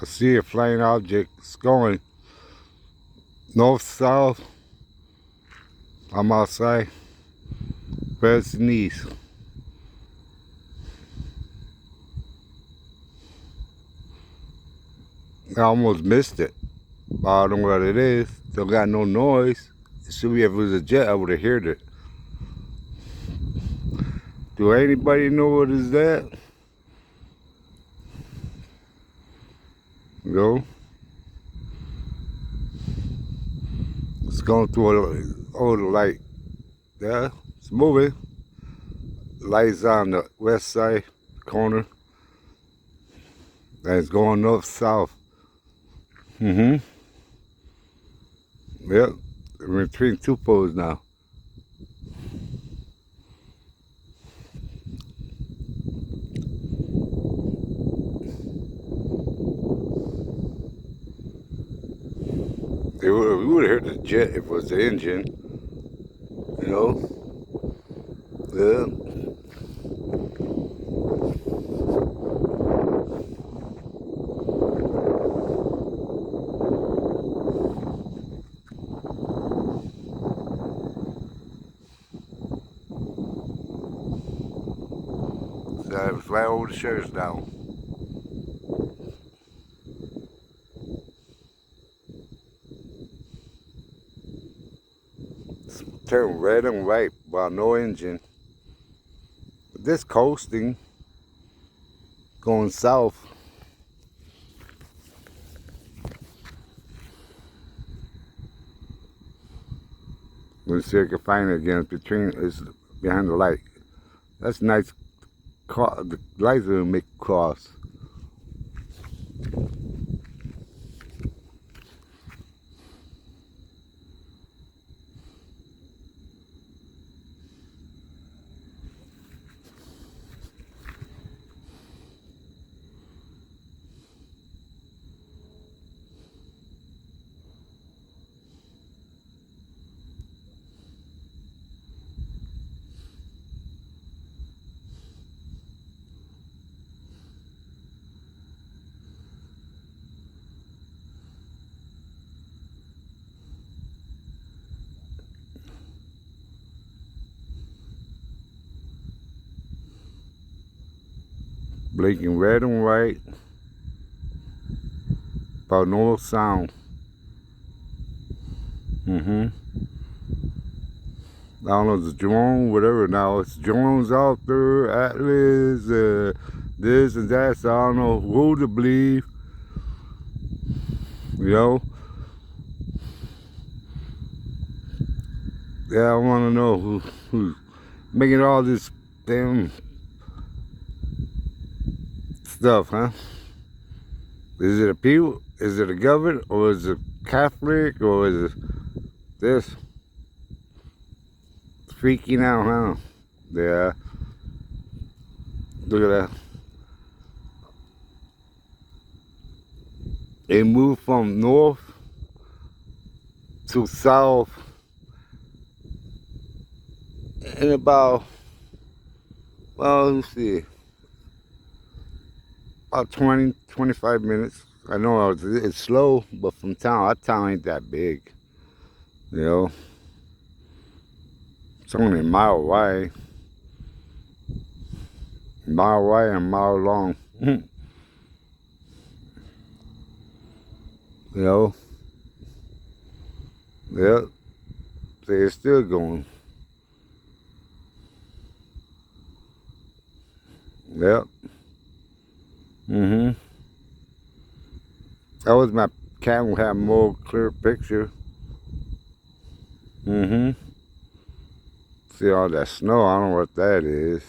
I see a flying object. It's going north, south. I'm outside. West and east. I almost missed it. I don't know what it is. Still got no noise. It should be, if it was a jet, I would have heard it. Do anybody know what is that? No. It's going through the light. Yeah, it's moving. Lights on the west side corner. And it's going north south. Yep. We're between two poles now. We would have heard the jet if it was the engine. You know? Yeah. So it was right over the sheriff's down. Turn red and white while no engine. But this coasting going south. Let's see if I can find it again. It's behind the light. That's nice. The lights will make cross. Blinking red and white. About no sound. I don't know, it's a drone, whatever now. It's drones out there, Atlas, this and that, so I don't know who to believe. You know? Yeah, I want to know who's making all this damn stuff, huh? Is it a people? Is it a government? Or is it Catholic? Or is it this? It's freaking out, huh? Yeah. Look at that. It moved from north to south in about, well, let's see, about 20, 25 minutes. I know it's slow, but from town, our town ain't that big, you know. It's only a mile wide and a mile long. You know. Yep. See, it's still going. Yep. That was my camera had more clear picture. See all that snow, I don't know what that is.